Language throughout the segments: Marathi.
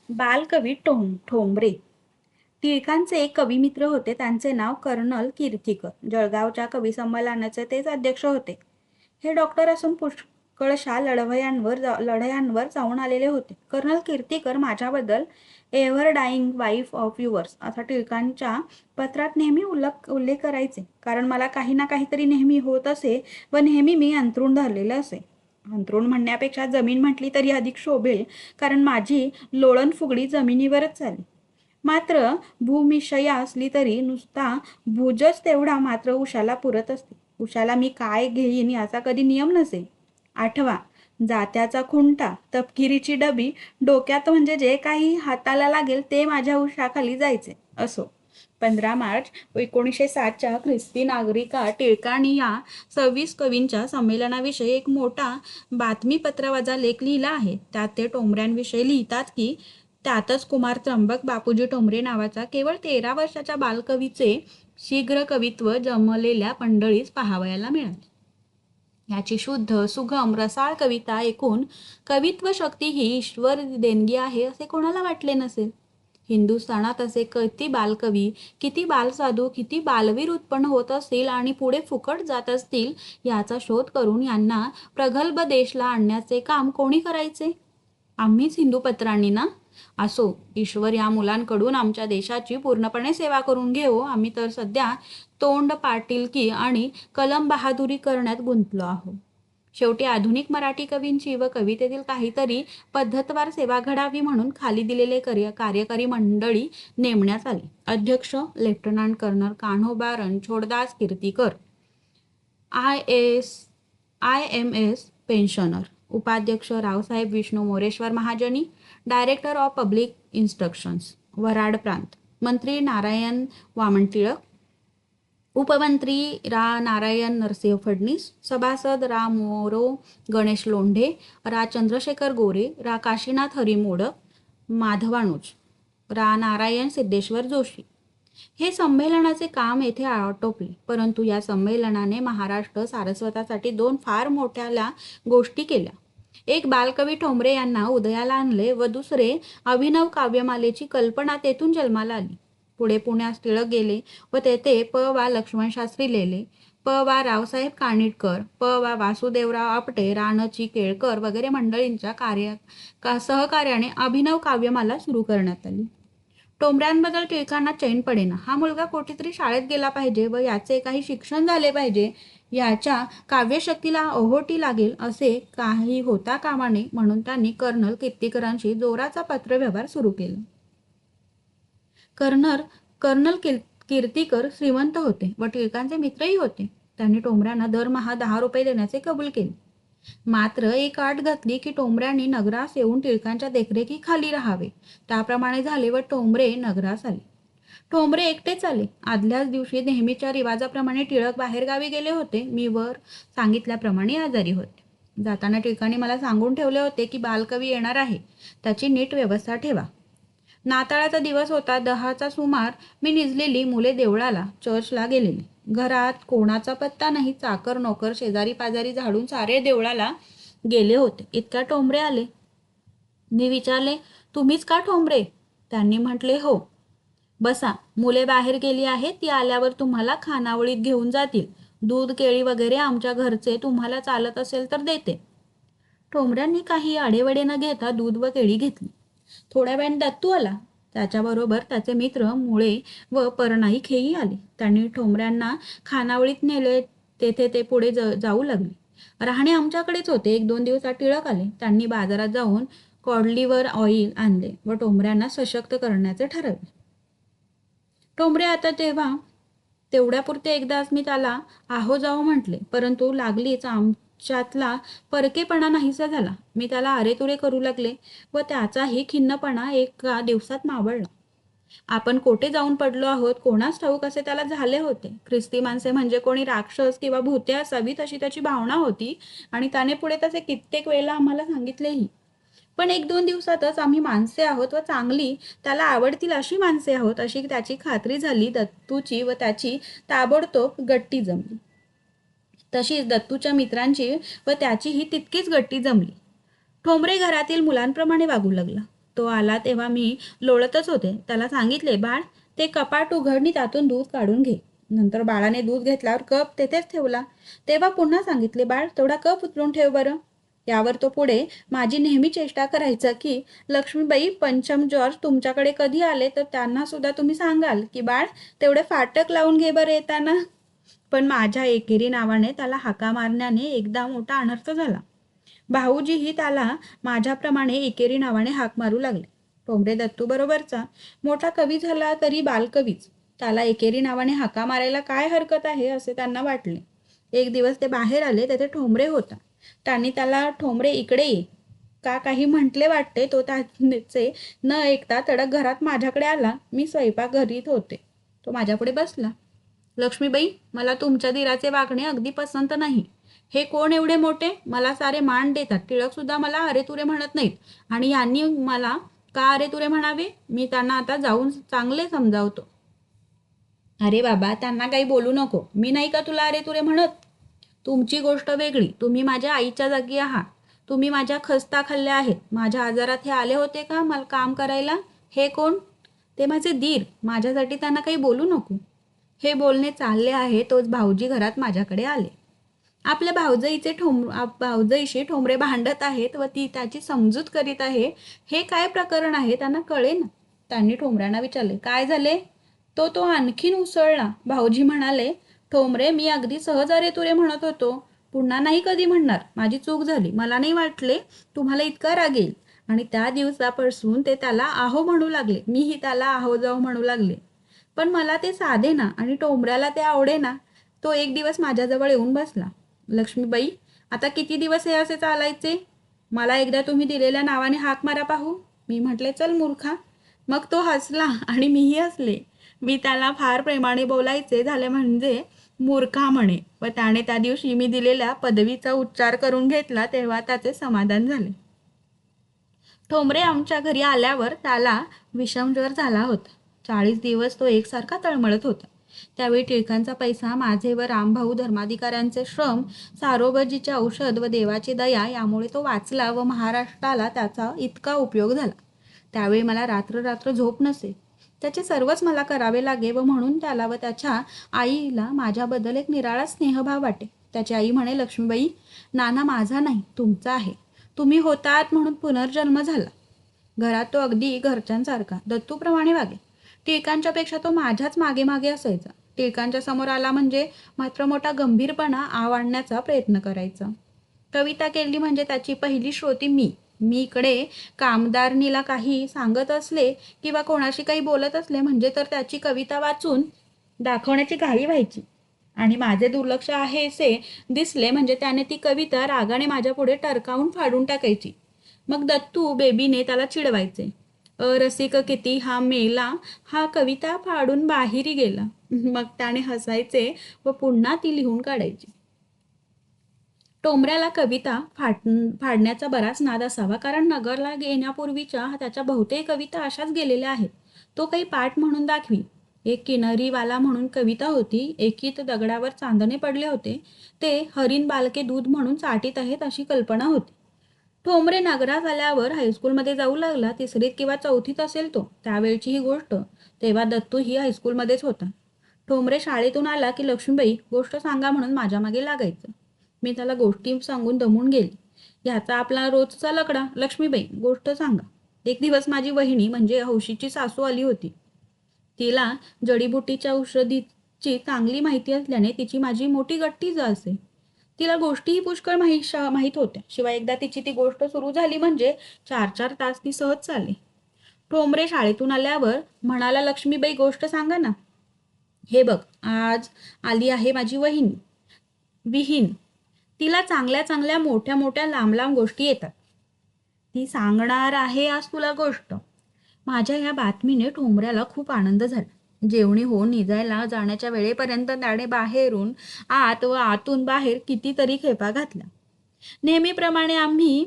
बालकवी ठोंबरे. टिळकांचे एक कविमित्र होते. त्यांचे नाव कर्नल कीर्तिकर. जळगावच्या कवी संमेलनाचे तेच अध्यक्ष होते. हे डॉक्टर असून पुष्कळशा लढायांवर जाऊन आलेले होते. कर्नल कीर्तिकर माझ्याबद्दल ever dying wife of yours असा टिळकांच्या पत्रात नेहमी उल्लेख करायचे. कारण मला काही ना काहीतरी नेहमी होत असे व नेहमी मी अंथरूण धरलेलं असे. अंथरूण म्हणण्यापेक्षा जमीन म्हटली तरी अधिक शोभेल, कारण माझी लोळण फुगडी जमिनीवरच चालली. मात्र भूमिशया असली तरी नुसता भुजच तेवढा मात्र उशाला पुरत असते. उशाला मी काय घेईन याचा कधी नियम नसे. आठवा, जात्याचा खुंटा, तपकिरीची डबी, डोक्यात म्हणजे जे काही हाताला लागेल ते माझ्या उशाखाली जायचे. असो. 15 मार्च 1907च्या ख्रिस्ती नागरिका टिळकांनी या 26 कवींच्या संमेलनाविषयी एक मोठा बातमीपत्रवाजा लेख लिहिला आहे. त्यात ते ठोंबऱ्यांविषयी लिहितात की त्यातच कुमार त्र्यंबक बापूजी ठोंबरे नावाचा केवळ 13 वर्षाच्या बालकवीचे शीघ्र कवित्व जमलेल्या मंडळीस पाहावयाला मिळाले. याची शुद्ध, सुगम, रसाळ कविता ऐकून कवित्व शक्ती ही ईश्वर देणगी आहे असे कोणाला वाटले नसेल. हिंदुस्थानात असे किती बालकवी, किती बालसाधू, किती बालवीर उत्पन्न होत असतील आणि पुढे फुकट जात असतील याचा शोध करून यांना प्रगल्भ देशला आणण्याचे काम कोणी करायचे? आम्हीच हिंदू पत्रांनी ना? असो, ईश्वर या मुलांकडून आमच्या देशाची पूर्णपणे सेवा करून घेऊ. आम्ही तर सध्या तोंड पाटीलकी आणि कलम बहादुरी करण्यात गुंतलो आहोत. शेवटी आधुनिक मराठी कवींची व कवितेतील काहीतरी पद्धतवार सेवा घडावी म्हणून खाली दिलेले कार्यकारी मंडळी नेमण्यात आली. अध्यक्ष lieutenant colonel Kanhoba Ranchhoddas Kirtikar, IMS pensioner. उपाध्यक्ष Raosaheb Vishnu Moreshwar Mahajani, director of public instructions, Varad प्रांत. मंत्री नारायण वामन टिळक, उपमंत्री रा नारायण नरसिंह फडणीस, सभासद रा मोरो गणेश लोंढे, रा चंद्रशेखर गोरे, रा काशीनाथ हरी मोडक, माधवानुज, रा नारायण सिद्धेश्वर जोशी. हे संमेलनाचे काम येथे आटोपले. परंतु या संमेलनाने महाराष्ट्र सारस्वतासाठी 2 फार मोठ्या गोष्टी केल्या. एक, बालकवी ठोंबरे यांना उदयाला आणले व दुसरे, अभिनव काव्यमालेची कल्पना तेथून जन्माला आली. पुढे पुण्यास टिळक गेले व तेथे प. वा. लक्ष्मणशास्त्री लेले, प. वा. रावसाहेब कानिटकर, प. वा. वासुदेवराव आपटे, रा. न. ची. केळकर वगैरे मंडळींच्या सहकार्याने अभिनव काव्यमाला सुरू करण्यात आली. ठोंबऱ्यांबद्दल टिळकांना चैन पडेना. हा मुलगा कोठेतरी शाळेत गेला पाहिजे व याचे काही शिक्षण झाले पाहिजे. याच्या काव्यशक्तीला ओहोटी लागेल असे काही होता कामा नये म्हणून त्यांनी कर्नल कीर्तिकरांशी जोराचा पत्रव्यवहार सुरू केला. कर्नल कीर्तिकर श्रीमंत होते व टिळकांचे मित्रही होते. त्यांनी ठोंबऱ्यांना दरमहा 10 रुपये देण्याचे कबूल केले. मात्र एक अट घातली की ठोंबऱ्यांनी नगरास येऊन टिळकांच्या देखरेखीखाली राहावे. त्याप्रमाणे झाले व ठोंबरे नगरास आले. ठोंबरे एकटेच आले. आदल्याच दिवशी नेहमीच्या रिवाजाप्रमाणे टिळक बाहेरगावी गेले होते. मी वर सांगितल्याप्रमाणे आजारी होते. जाताना टिळकांनी मला सांगून ठेवले होते की बालकवी येणार आहे, त्याची नीट व्यवस्था ठेवा. नाताळाचा दिवस होता. 10चा सुमार. मी निजलेली मुले देवळाला, चर्चला गेलेली. घरात कोणाचा पत्ता नाही. चाकर नोकर शेजारी पाजारी झाडून सारे देवळाला गेले होते. इतक्या ठोंबरे आले. मी विचारले, तुम्हीच का ठोंबरे? त्यांनी म्हटले, हो. बसा, मुले बाहेर गेली आहेत, ती आल्यावर तुम्हाला खानावळीत घेऊन जातील. दूध केळी वगैरे आमच्या घरचे तुम्हाला चालत असेल तर देते. ठोंबऱ्यांनी काही आडेवडे न घेता दूध व केळी घेतली. थोड्या वेळाने दत्तू आला. त्याच्याबरोबर त्याचे मित्र मुळे व परनाईक हेही आले. त्यांनी ठोंबऱ्यांना खानावळीत नेले. तेथे ते पुढे जाऊ लागले. राहणे आमच्याकडेच होते. 1-2 दिवसात टिळक आले. त्यांनी बाजारात जाऊन कॉडलिव्हर ऑइल आणले व ठोंबऱ्यांना सशक्त करण्याचे ठरवले. ठोंबरे आता तेवढ्यापुरते एकदाच मी त्याला आहो जाओ म्हटले, परंतु लागलीच आमच्यातला परकेपणा नाहीसा झाला. मी त्याला अरेतुरे करू लागले व त्याचाही खिन्नपणा एका दिवसात मावळला. आपण कोठे जाऊन पडलो आहोत कोणास ठाऊक असे त्याला झाले होते. ख्रिस्ती माणसे म्हणजे कोणी राक्षस किंवा भूते असावीत अशी त्याची भावना होती आणि त्याने पुढे तसे कित्येक वेळेला आम्हाला सांगितलेही. पण 1-2 दिवसातच आम्ही माणसे आहोत व चांगली त्याला आवडतील अशी माणसे आहोत अशी त्याची खात्री झाली. दत्तूची व त्याची ताबडतोब गट्टी जमली. तशीच दत्तूच्या मित्रांची व त्याचीही तितकीच गट्टी जमली. ठोंबरे घरातील मुलांप्रमाणे वागू लागला. तो आला तेव्हा मी लोळतच होते. त्याला सांगितले, बाळ ते कपाट उघडणी त्यातून दूध काढून घे. नंतर बाळाने दूध घेतल्यावर कप तेथेच ठेवला. तेव्हा पुन्हा सांगितले, बाळ तेवढा कप उचलून ठेव बरं. यावर तो पुढे माझी नेहमी चेष्टा करायचा की लक्ष्मीबाई पंचम जॉर्ज तुमच्याकडे कधी आले तर त्यांना सुद्धा तुम्ही सांगाल की बाळ तेवढे फाटक लावून घे बरं येताना. पण माझ्या एकेरी नावाने त्याला हाका मारण्याने एकदा मोठा अनर्थ झाला. भाऊजीही त्याला माझ्याप्रमाणे एकेरी नावाने हाक मारू लागले. टोमरे दत्तू बरोबरचा मोठा कवी झाला तरी बालकवीच. त्याला एकेरी नावाने हाका मारायला काय हरकत आहे असे त्यांना वाटले. एक दिवस ते बाहेर आले, तेथे ठोंबरे होता. त्यांनी त्याला, ठोंबरे इकडे ये, का काही म्हटले वाटते. तो त्याचे न ऐकता तडक घरात माझ्याकडे आला. मी स्वयंपाक घरीत होते. तो माझ्यापुढे बसला. लक्ष्मीबाई, मला तुमच्या दिराचे वागणे अगदी पसंत नाही. हे कोण एवढे मोठे, मला सारे मान देतात. टिळक सुद्धा मला अरे तुरे म्हणत नाहीत आणि यांनी मला का अरे तुरे म्हणावे. मी त्यांना आता जाऊन चांगले समजावतो. अरे बाबा, त्यांना काही बोलू नको. मी नाही का तुला अरे तुरे म्हणत. तुमची गोष्ट वेगळी. तुम्ही माझ्या आईच्या जागी आहात. तुम्ही माझ्या खस्ता खाल्ल्या आहेत. माझ्या आजारात हे आले होते का मला काम करायला. हे कोण. ते माझे दीर. माझ्यासाठी त्यांना काही बोलू नको. हे बोलणे चालले आहे तोच भाऊजी घरात माझ्याकडे आले. आपल्या भाऊजाईशी ठोंबरे भांडत आहेत व ती त्याची समजूत करीत आहे. हे काय प्रकरण आहे त्यांना कळेना. त्यांनी ठोंबऱ्यांना विचारले, काय झाले. तो आणखीन उसळला. भाऊजी म्हणाले, ठोंबरे, मी अगदी सहज अरे तुरे म्हणत होतो. पुन्हा नाही कधी म्हणणार. माझी चूक झाली. मला नाही वाटले तुम्हाला इतका राग येईल. आणि त्या दिवसापासून ते त्याला आहो म्हणू लागले. मीही त्याला आहो जाऊ म्हणू लागले. पण मला ते साधे ना आणि टोंबऱ्याला ते आवडे ना. तो एक दिवस माझ्याजवळ येऊन बसला. लक्ष्मीबाई, आता किती दिवस हे असे चालायचे. मला एकदा तुम्ही दिलेल्या नावाने हाक मारा पाहू. मी म्हटले, चल मूर्खा. मग तो हसला आणि मीही हसले. मी त्याला फार प्रेमाने बोलायचे झाले म्हणजे मूर्खा म्हणे व त्याने त्या दिवशी मी दिलेल्या पदवीचा उच्चार करून घेतला तेव्हा त्याचे समाधान झाले. ठोंबरे आमच्या घरी आल्यावर त्याला विषमज्वर झाला होता. 40 दिवस तो एकसारखा तळमळत होता. त्यावेळी टिळकांचा पैसा, माझे व रामभाऊ धर्माधिकाऱ्यांचे श्रम, सारोबजीचे औषध व देवाची दया यामुळे तो वाचला व महाराष्ट्राला त्याचा इतका उपयोग झाला. त्यावेळी मला रात्र रात्र झोप नसे. त्याचे सर्वच मला करावे लागे व म्हणून त्याला व त्याच्या आईला माझ्याबद्दल एक निराळा स्नेहभाव वाटे. त्याची आई म्हणे, लक्ष्मीबाई, नाना माझा नाही तुमचा आहे. तुम्ही होतात म्हणून पुनर्जन्म झाला. घरात तो अगदी घरच्यांसारखा दत्तूप्रमाणे वागे. टिळकांच्या पेक्षा तो माझ्याच मागे मागे असायचा. टिळकांच्या समोर आला म्हणजे मात्र मोठा गंभीरपणा आणण्याचा प्रयत्न करायचा. कविता केली म्हणजे त्याची पहिली श्रोती मी. मी इकडे कामदारनीला काही सांगत असले किंवा कोणाशी काही बोलत असले म्हणजे तर त्याची कविता वाचून दाखवण्याची घाई व्हायची आणि माझे दुर्लक्ष आहे असे दिसले म्हणजे त्याने ती कविता रागाने माझ्या पुढे टरकावून फाडून टाकायची. मग दत्तू बेबीने त्याला चिडवायचे. रसिक किती हा मेला, हा कविता फाडून बाहेरी गेला. मग त्याने हसायचे व पुन्हा ती लिहून काढायची. टोमऱ्याला कविता फाडण्याचा बराच नाद असावा, कारण नगरला येण्यापूर्वीच्या त्याच्या बहुतेक कविता अशाच गेलेल्या आहेत. तो काही पाठ म्हणून दाखवी. एक किनरीवाला म्हणून कविता होती. एकीत दगडावर चांदणे पडले होते. ते हरीण बालके दूध म्हणून चाटीत आहेत अशी कल्पना होती. ठोंबरे नगरात आल्यावर हायस्कूलमध्ये जाऊ लागला. 3रीत किंवा 4थीत असेल तो. त्यावेळची ही गोष्ट. तेव्हा दत्तू ही हायस्कूलमध्येच होता. ठोंबरे शाळेतून आला की लक्ष्मीबाई गोष्ट सांगा म्हणून माझ्या मागे लागायचं. मी त्याला गोष्टी सांगून दमून गेली. ह्याचा आपला रोजचा लकडा. लक्ष्मीबाई गोष्ट सांगा. एक दिवस माझी वहिनी म्हणजे हौशीची सासू आली होती. तिला जडीबुटीच्या औषधीची चांगली माहिती असल्याने तिची माझी मोठी गट्टीच असे. तिला गोष्टीही पुष्कळ माहीत होत्या. शिवाय एकदा तिची ती गोष्ट सुरू झाली म्हणजे 4-4 तास ती सहज चालली. ठोंबरे शाळेतून आल्यावर म्हणाला, लक्ष्मीबाई गोष्ट सांगा ना. हे बघ, आज आली आहे माझी वहिनी विहीन. तिला चांगल्या चांगल्या मोठ्या मोठ्या लांब लांब गोष्टी येतात. ती सांगणार आहे आज तुला गोष्ट. माझ्या या बातमीने ठोंबऱ्याला खूप आनंद झाला. जेवणी होऊन निजायला जाण्याच्या वेळेपर्यंत त्याने बाहेरून आत व आतून बाहेर कितीतरी खेपा घातल्या. नेहमीप्रमाणे आम्ही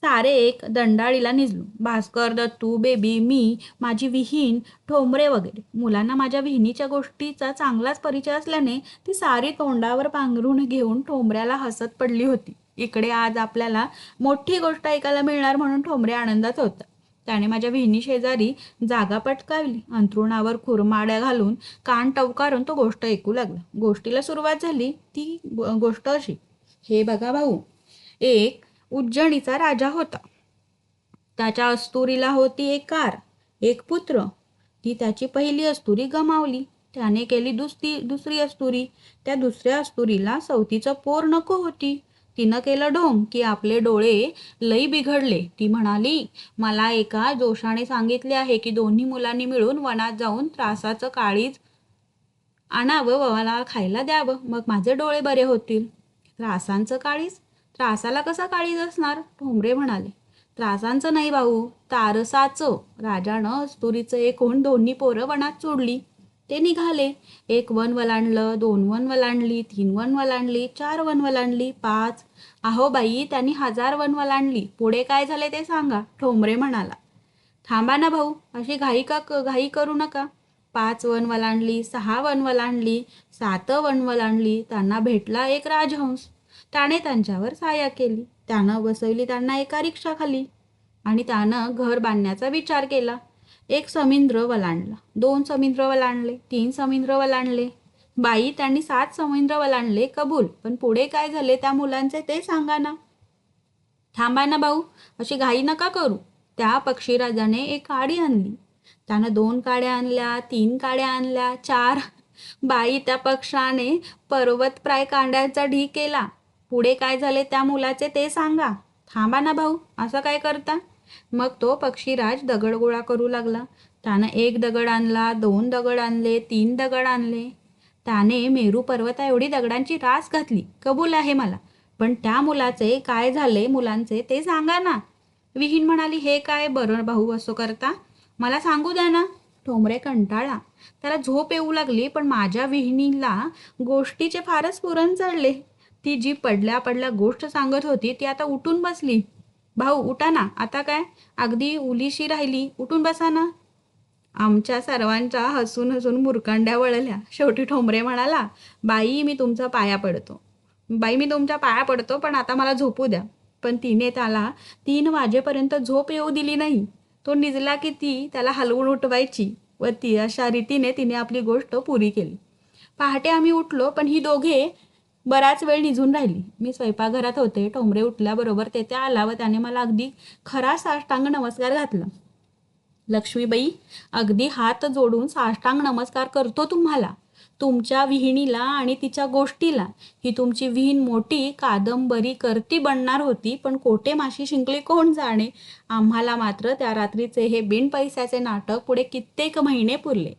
सारे एक दंडाळीला निजलो. भास्कर, दत्तू, बेबी, मी, माझी विहीन, ठोंबरे वगैरे. मुलांना माझ्या विहिनीच्या गोष्टीचा चांगलाच परिचय असल्याने ती सारी तोंडावर पांघरून घेऊन ठोंबऱ्याला हसत पडली होती. इकडे आज आपल्याला मोठी गोष्ट ऐकायला मिळणार म्हणून ठोंबरे आनंदात होता. त्याने माझ्या विहिणी शेजारी जागा पटकावली. अंथरुणावर खुरमाड्या घालून कान टवकारून तो गोष्ट ऐकू लागला. गोष्टीला सुरुवात झाली. ती गोष्ट अशी. हे बघा भाऊ, एक उज्जैनीचा राजा होता. त्याच्या अस्तुरीला होती एक कार, एक पुत्र. ती त्याची पहिली अस्तुरी गमावली. त्याने केली दुसरी अस्तुरी. त्या दुसऱ्या अस्तुरीला सवतीचं पोर नको होती. तिनं केलं ढोंग की आपले डोळे लई बिघडले. ती म्हणाली, मला एका जोशाने सांगितले आहे की दोन्ही मुलांनी मिळून वनात जाऊन त्रासाचं काळीज आणावं व मला खायला द्यावं, मग माझे डोळे बरे होतील. त्रासांचं काळीज? त्रासाला कसा काळीज असणार? ठोंबरे म्हणाले. त्रासांचं नाही भाऊ, तारसाचं. राजानं अस्तुरीचं एक होऊन दोन्ही पोरं वनात सोडली. ते निघाले. एक वन वलांडलं, 2 वन वलांडली, 3 वन वलांडली, 4 वन वलांडली, 5. अहो बाई, त्यांनी 1000 वन वलांडली. पुढे काय झाले ते सांगा, ठोंबरे म्हणाला. थांबा ना भाऊ, अशी घाई करू नका. 5 वन वलांडली, 6 वन वलांडली, 7 वन वलांडली. त्यांना भेटला एक राजहंस. त्याने त्यांच्यावर साया केली. त्यानं बसवली त्यांना एका रिक्षाखाली आणि त्यानं घर बांधण्याचा विचार केला. 1 समुद्र वलांडला, 2 समुद्र वलांडले, 3 समुद्र वलांडले. बाई, त्यांनी 7 समुद्र वलांडले, कबूल. पण पुढे काय झाले त्या मुलांचे ते सांगा ना. थांबा ना भाऊ, अशी घाई नका करू. त्या पक्षीराजाने एक काडी आणली. त्यानं 2 काड्या आणल्या, 3 काड्या आणल्या, 4. बाई, त्या पक्षाने पर्वतप्राय कांड्याचा ढीग केला. पुढे काय झाले त्या मुलाचे ते सांगा. थांबा ना भाऊ, असं काय करता. मग तो पक्षीराज दगड गोळा करू लागला. त्यानं 1 दगड आणला, 2 दगड आणले, 3 दगड आणले. त्याने मेरू पर्वता एवढी दगडांची रास घातली, कबूल आहे मला. पण त्या मुलाचे काय झाले मुलांचे ते सांगा ना. विहीण म्हणाली, हे काय बरं भाऊ असं करता, मला सांगू द्या ना. ठोंबरे कंटाळला. त्याला झोप येऊ लागली. पण माझ्या विहिणीला गोष्टीचे फारच पुरण चढले. ती जी पडल्या पडल्या गोष्ट सांगत होती ती आता उठून बसली. भाऊ उठा ना, आता काय अगदी उलीशी राहिली, उठून बसा ना. आमच्या सर्वांच्या हसून हसून मुरकांड्या वळल्या. शेवटी ठोंबरे म्हणाला, बाई मी तुमच्या पाया पडतो, पण आता मला झोपू द्या. पण तिने त्याला 3 वाजेपर्यंत झोप येऊ दिली नाही. तो निजला की ती त्याला हलवून उठवायची व ती अशा रीतीने तिने आपली गोष्ट पुरी केली. पहाटे आम्ही उठलो, पण ही दोघे बराच वेळ निजून राहिली. मी स्वयंपाकघरात होते. ठोंबरे उठल्याबरोबर तेथे आला व त्याने मला अगदी खरा साष्टांग नमस्कार घातला. लक्ष्मीबाई, अगदी हात जोडून साष्टांग नमस्कार करतो तुम्हाला, तुमच्या विहिणीला आणि तिच्या गोष्टीला. ही तुमची विहीण मोठी कादंबरी करती बनणार होती, पण कोठे माशी शिंकली कोण जाणे. आम्हाला मात्र त्या रात्रीचे हे बिनपैशाचे नाटक पुढे कित्येक महिने पुरले.